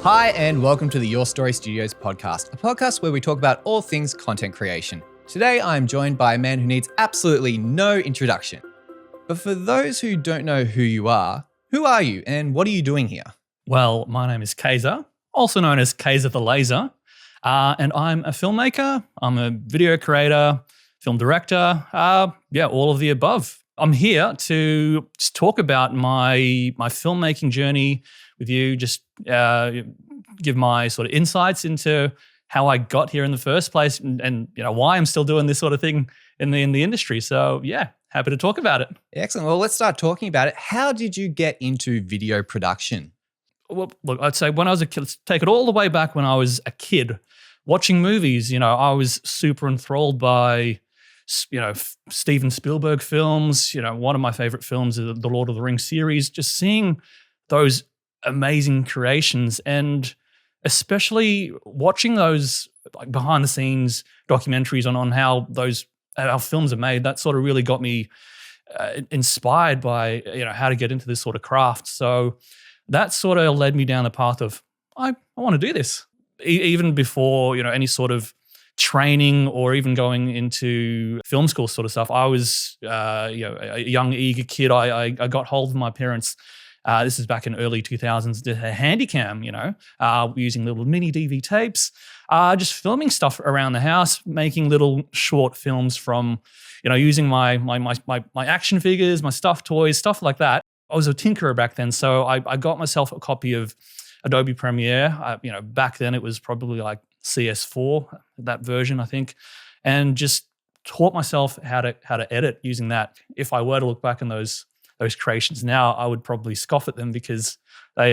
Hi, and welcome to the Your Story Studios podcast, a podcast where we talk about all things content creation. Today, I am joined by a man who needs absolutely no introduction. But for those who don't know who you are you and what are you doing here? Well, my name is Kaiser, also known as Kaiser the Laser, and I'm a filmmaker. I'm a video creator, film director, all of the above. I'm here to just talk about my filmmaking journey with you, just give my sort of insights into how I got here in the first place and why I'm still doing this sort of thing in the industry. So yeah, happy to talk about it. Excellent. Well, let's start talking about it. How did you get into video production? Well, look, I'd say when I was a kid, let's take it all the way back when I was a kid, watching movies, I was super enthralled by, Steven Spielberg films. One of my favorite films is the Lord of the Rings series, just seeing those amazing creations and especially watching those like behind the scenes documentaries on how our films are made. That sort of really got me inspired by, how to get into this sort of craft. So that sort of led me down the path of, I want to do this. Even before, any sort of training or even going into film school sort of stuff, I was, a young, eager kid. I got hold of my parents. This is back in early 2000s, did a Handycam, using little mini DV tapes, just filming stuff around the house, making little short films from, using my action figures, my stuffed toys, stuff like that. I was a tinkerer back then, so I got myself a copy of Adobe Premiere. Back then it was probably like CS4, that version, I think, and just taught myself how to edit using that. If I were to look back in those creations now, I would probably scoff at them because they,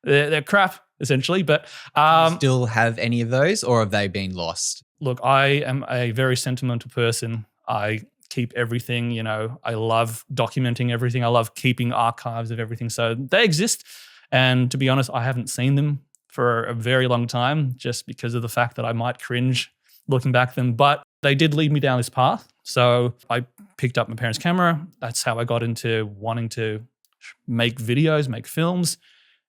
they're crap essentially. But Do you still have any of those, or have they been lost? Look, I am a very sentimental person. I keep everything, I love documenting everything. I love keeping archives of everything. So they exist. And to be honest, I haven't seen them for a very long time just because of the fact that I might cringe looking back at them. But they did lead me down this path. So I picked up my parents' camera. That's how I got into wanting to make videos, make films.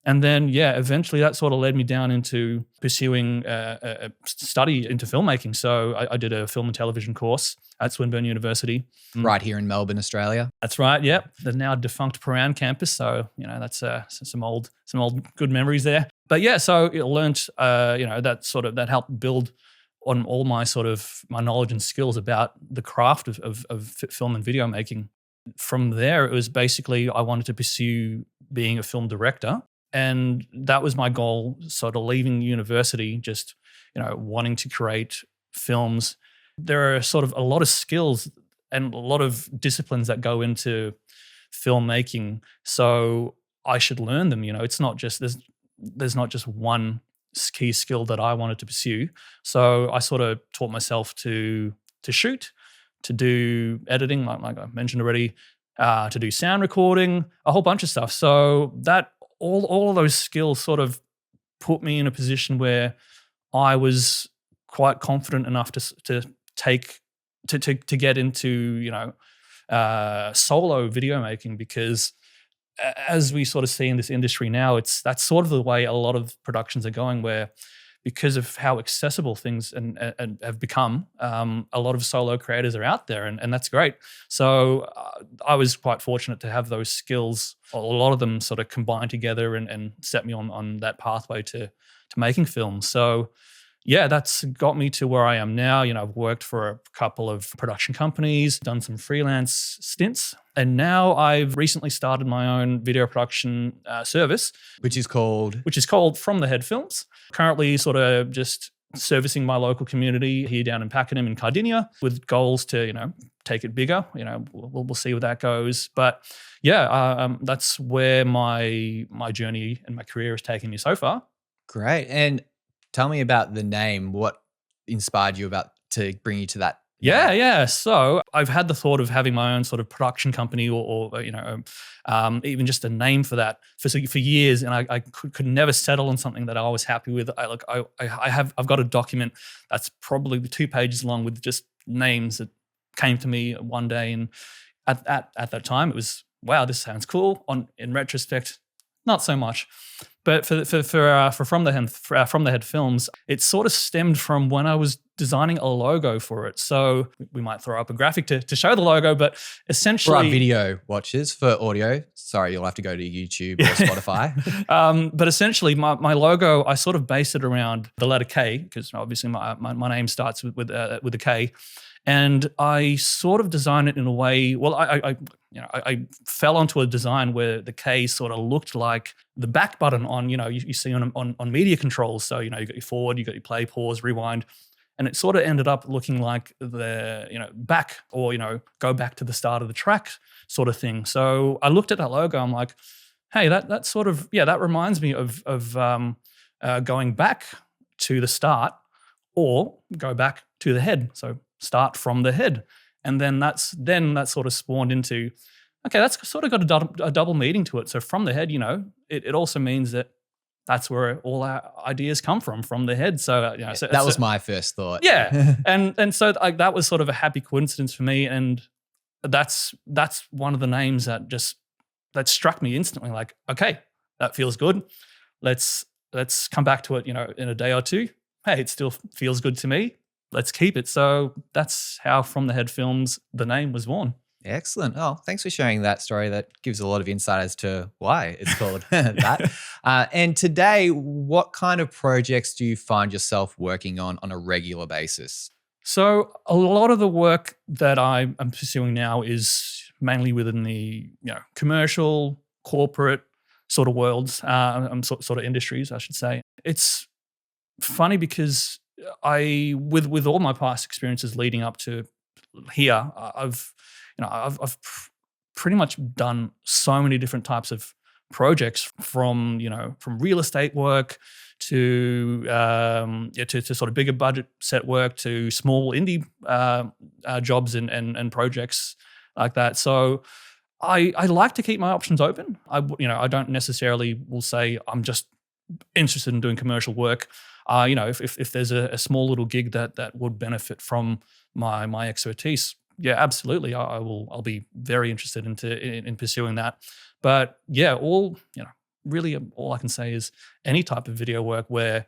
And then, eventually that sort of led me down into pursuing a study into filmmaking. So I did a film and television course at Swinburne University. Right here in Melbourne, Australia. That's right, yep. The now defunct Prahran campus. So, that's some old good memories there. But so it learnt, that helped build on all my my knowledge and skills about the craft of film and video making. From there, it was basically I wanted to pursue being a film director. And that was my goal, sort of leaving university, just, wanting to create films. There are sort of a lot of skills and a lot of disciplines that go into filmmaking. So I should learn them. It's not just, there's not just one key skill that I wanted to pursue. So I sort of taught myself to shoot, to do editing, like I mentioned already, to do sound recording, a whole bunch of stuff. So that all of those skills sort of put me in a position where I was quite confident enough to get into solo video making, because as we sort of see in this industry now, that's sort of the way a lot of productions are going, where because of how accessible things and have become, a lot of solo creators are out there, and that's great. So I was quite fortunate to have those skills. A lot of them sort of combined together and set me on that pathway to making films. So that's got me to where I am now. I've worked for a couple of production companies, done some freelance stints, and now I've recently started my own video production service. Which is called? Which is called From the Head Films. Currently sort of just servicing my local community here down in Pakenham and Cardinia with goals to, take it bigger. We'll see where that goes. But that's where my journey and my career has taken me so far. Great. And tell me about the name. What inspired you to bring you to that? Yeah. So I've had the thought of having my own sort of production company or even just a name for that for years, and I could never settle on something that I was happy with. I've got a document that's probably 2 pages long with just names that came to me one day, and at that time it was, wow, this sounds cool. In retrospect, not so much. But for From the Head Films, it sort of stemmed from when I was designing a logo for it. So we might throw up a graphic to show the logo, but essentially For our video watchers, for audio, sorry, you'll have to go to YouTube or Spotify. But essentially, my logo, I sort of based it around the letter K, because obviously my name starts with a K, and I sort of designed it in a way. Well, I fell onto a design where the K sort of looked like the back button on you see on media controls. So you got your forward, you got your play, pause, rewind. And it sort of ended up looking like the, back or, go back to the start of the track sort of thing. So I looked at that logo. I'm like, hey, that sort of, that reminds me of going back to the start or go back to the head. So start from the head. And then that sort of spawned into, okay, that's sort of got a double meaning to it. So from the head, it also means that that's where all our ideas come from the head. So, so that was my first thought. Yeah. and so that was sort of a happy coincidence for me. And that's one of the names that struck me instantly. Like, okay, that feels good. Let's come back to it, in a day or two. Hey, it still feels good to me. Let's keep it. So that's how From the Head Films, the name was born. Excellent. Oh, thanks for sharing that story. That gives a lot of insight as to why it's called that. And today, what kind of projects do you find yourself working on a regular basis? So a lot of the work that I'm pursuing now is mainly within the commercial, corporate sort of worlds, sort of industries, I should say. It's funny because with all my past experiences leading up to here, I've pretty much done so many different types of projects from real estate work to sort of bigger budget set work to small indie jobs and projects like that. So I like to keep my options open. I don't necessarily will say I'm just interested in doing commercial work. If there's a small little gig that would benefit from my expertise, yeah, absolutely. I'll be very interested in pursuing that. But yeah, really all I can say is any type of video work where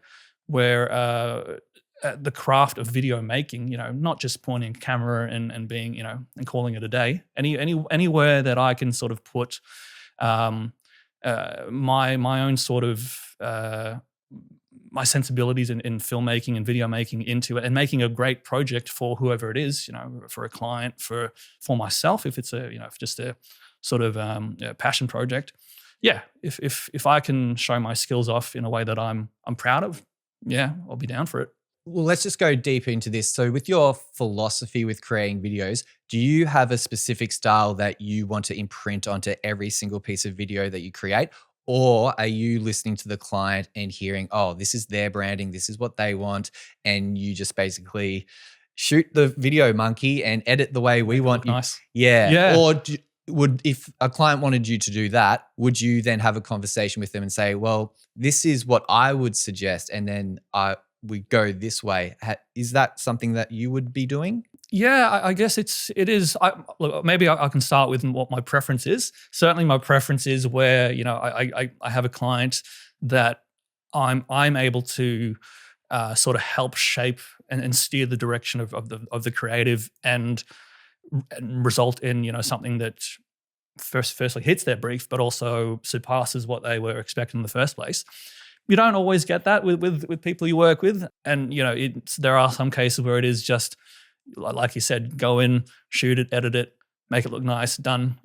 the craft of video making, not just pointing a camera and being, and calling it a day. Anywhere that I can sort of put my own sort of my sensibilities in filmmaking and video making into it, and making a great project for whoever it is, for a client, for myself, if it's just a sort of passion project. Yeah, if I can show my skills off in a way that I'm proud of, yeah, I'll be down for it. Well, let's just go deeper into this. So with your philosophy with creating videos, do you have a specific style that you want to imprint onto every single piece of video that you create? Or are you listening to the client and hearing, oh, this is their branding, this is what they want, and you just basically shoot the video monkey and edit the way we want you? Nice. Yeah. Or if a client wanted you to do that, would you then have a conversation with them and say, well, this is what I would suggest, and then we go this way? Is that something that you would be doing? Yeah, I guess it is. Look, maybe I can start with what my preference is. Certainly, my preference is where I have a client that I'm able to sort of help shape and steer the direction of the creative and result in something that firstly hits their brief, but also surpasses what they were expecting in the first place. You don't always get that with people you work with, and there are some cases where it is just, like you said, go in, shoot it, edit it, make it look nice, done.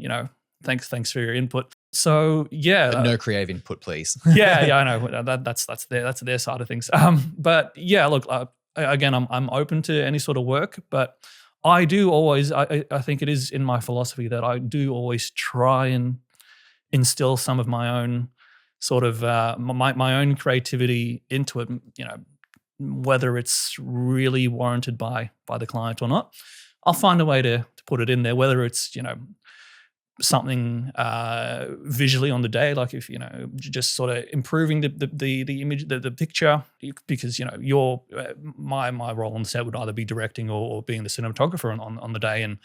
Thanks for your input. So yeah, but no creative input, please. yeah, I know that's their side of things. But yeah, look, again, I'm open to any sort of work, but I do always, I think it is in my philosophy that I do always try and instill some of my own sort of my own creativity into it. Whether it's really warranted by the client or not, I'll find a way to put it in there. Whether it's something visually on the day, like if just sort of improving the image, the picture, because your my role on the set would either be directing or being the cinematographer on the day, and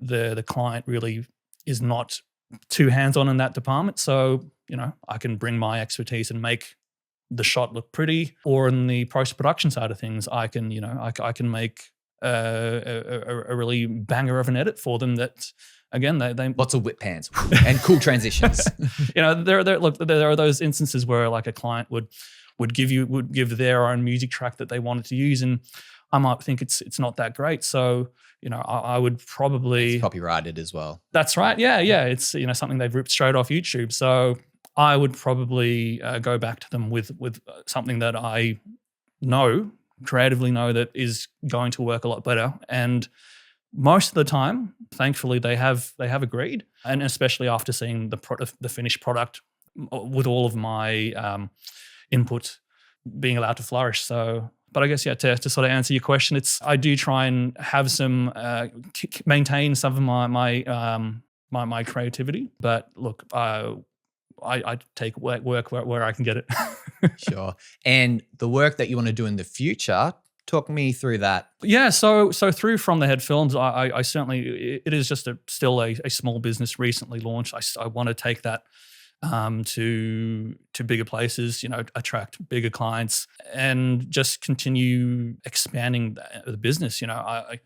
the client really is not too hands-on in that department. So, I can bring my expertise and make the shot look pretty. Or in the post-production side of things, I can, I can make a really banger of an edit for them that, again, they Lots of whip pans and cool transitions. there are those instances where like a client would give their own music track that they wanted to use, and I might think it's not that great. So, I would probably It's copyrighted as well. That's right. Yeah. It's something they've ripped straight off YouTube. So I would probably go back to them with something that I creatively know that is going to work a lot better. And most of the time, thankfully, they have agreed, and especially after seeing the finished product with all of my input being allowed to flourish. So, but I guess to sort of answer your question, I do try and have some maintain some of my creativity. But look, I take work where I can get it. Sure. And the work that you want to do in the future, talk me through that. Yeah, so through From the Head Films, I certainly, it is just still a small business recently launched. I want to take that to bigger places, attract bigger clients and just continue expanding the business. I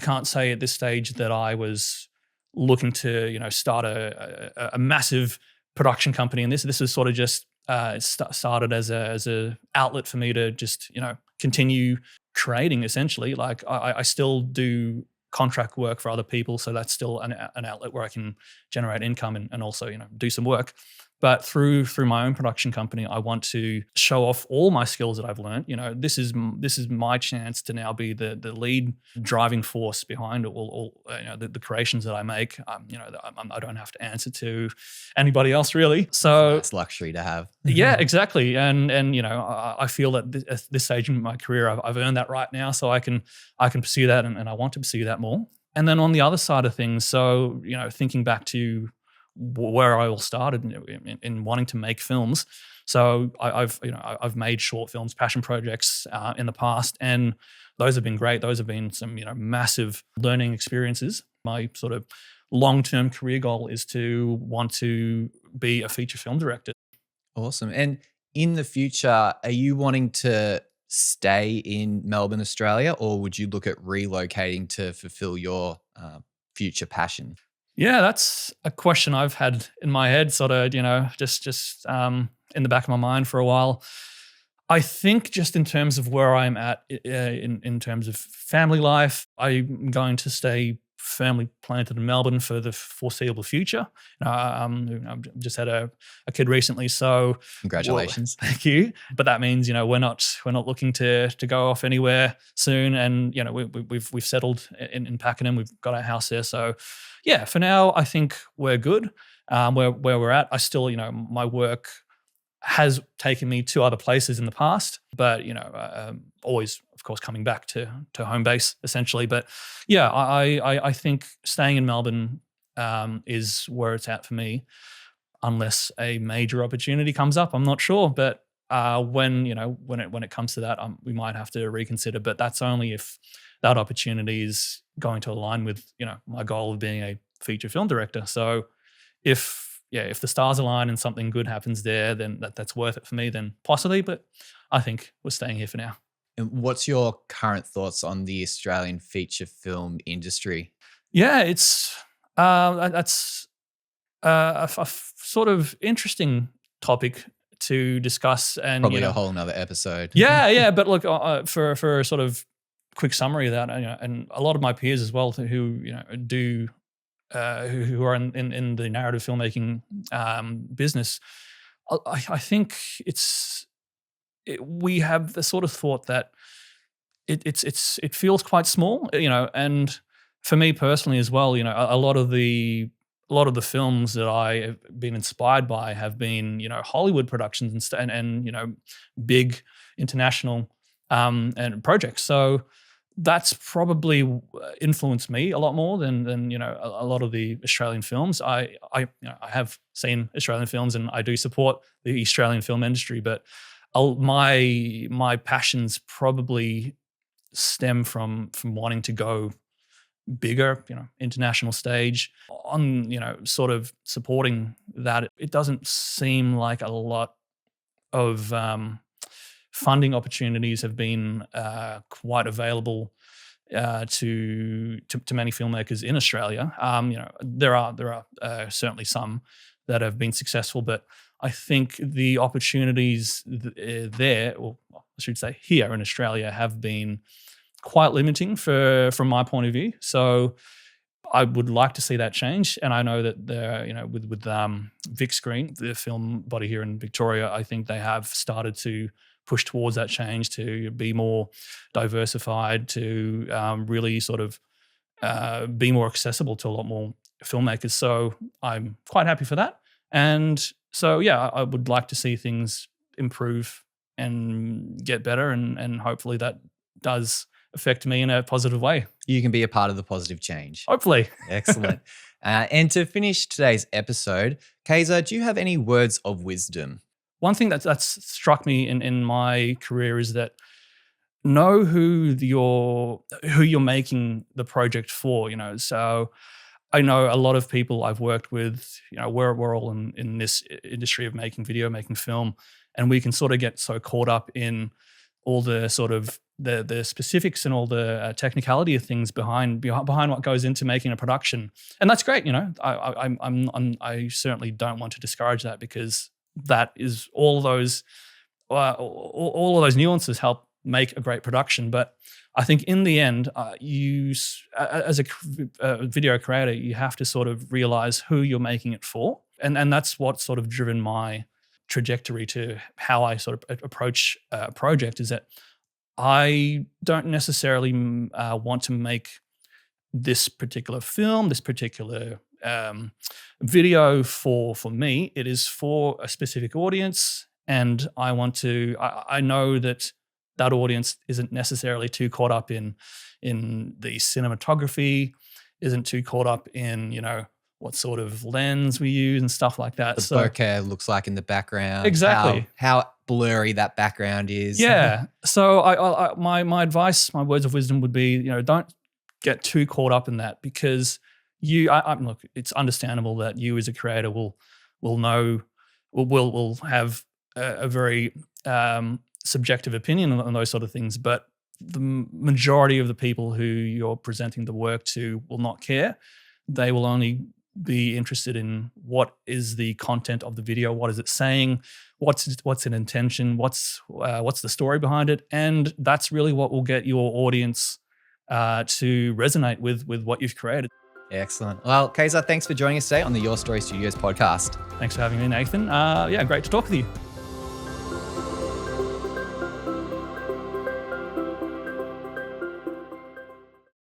can't say at this stage that I was looking to, start a massive production company. And this is sort of just started as a outlet for me to just, continue creating essentially. Like I still do contract work for other people. So that's still an outlet where I can generate income and also, do some work. But through my own production company, I want to show off all my skills that I've learned. This is my chance to now be the lead driving force behind all the creations that I make. I don't have to answer to anybody else really. So it's luxury to have. Yeah, exactly. And I feel that at this stage in my career, I've earned that right now. So I can pursue that, and I want to pursue that more. And then on the other side of things, so thinking back to where I all started in wanting to make films. So I've made short films, passion projects in the past, and those have been great. Those have been some massive learning experiences. My sort of long-term career goal is to want to be a feature film director. Awesome. And in the future, are you wanting to stay in Melbourne, Australia, or would you look at relocating to fulfill your future passion? Yeah, that's a question I've had in my head, sort of, just in the back of my mind for a while. I think just in terms of where I'm at in terms of family life, I'm going to stay firmly planted in Melbourne for the foreseeable future. I've just had a kid recently, so congratulations. Well, thank you. But that means we're not looking to go off anywhere soon, and we've settled in Pakenham. We've got our house there, so yeah. For now, I think we're good. Where we're at, I still my work has taken me to other places in the past, but always, of course, coming back to home base essentially. But yeah, I think staying in Melbourne is where it's at for me, unless a major opportunity comes up. I'm not sure, but when it comes to that, we might have to reconsider. But that's only if that opportunity is going to align with my goal of being a feature film director. So if the stars align and something good happens there, then that's worth it for me, then possibly. But I think we're staying here for now. And what's your current thoughts on the Australian feature film industry? Yeah, that's a sort of interesting topic to discuss. And probably a whole nother episode. Yeah. But look, for a sort of quick summary of that, and a lot of my peers as well who do. Who are in the narrative filmmaking business, I think we have the sort of thought that it feels quite small, and for me personally as well, a lot of the films that I have been inspired by have been Hollywood productions and big international and projects. So that's probably influenced me a lot more than a lot of the Australian films. I have seen Australian films and I do support the Australian film industry, but my passions probably stem from wanting to go bigger, international stage on, sort of supporting that. It doesn't seem like a lot of funding opportunities have been quite available to many filmmakers in Australia. There are certainly some that have been successful, but I think the opportunities there, or I should say here in Australia, have been quite limiting from my point of view. So I would like to see that change, and I know that with Vic Screen, the film body here in Victoria, I think they have started to push towards that change to be more diversified, to really sort of be more accessible to a lot more filmmakers. So I'm quite happy for that. And so, yeah, I would like to see things improve and get better, and hopefully that does affect me in a positive way. You can be a part of the positive change. Hopefully. Excellent. And to finish today's episode, Kaiser, do you have any words of wisdom? One thing that's struck me in my career is that know who you're making the project for. So I know a lot of people I've worked with. We're all in this industry of making video, making film, and we can sort of get so caught up in all the sort of the specifics and all the technicality of things behind what goes into making a production, and that's great. I certainly don't want to discourage that, because that is all of those nuances help make a great production. But I think in the end, you as a video creator, you have to sort of realize who you're making it for, and that's what sort of driven my trajectory to how I sort of approach a project. Is that I don't necessarily want to make this particular film, this particular video for me. It is for a specific audience, and I know that audience isn't necessarily too caught up in the cinematography, isn't too caught up in what sort of lens we use and stuff like that. The bokeh looks like in the background. Exactly. How blurry that background is. Yeah. So my advice, my words of wisdom would be, don't get too caught up in that, because look, it's understandable that you as a creator will have a very subjective opinion on those sort of things, but the majority of the people who you're presenting the work to will not care. They will only be interested in what is the content of the video, what is it saying, what's an intention, what's the story behind it, and that's really what will get your audience to resonate with what you've created. Excellent. Well, Kaiser, thanks for joining us today on the Your Story Studios podcast. Thanks for having me, Nathan. Great to talk with you.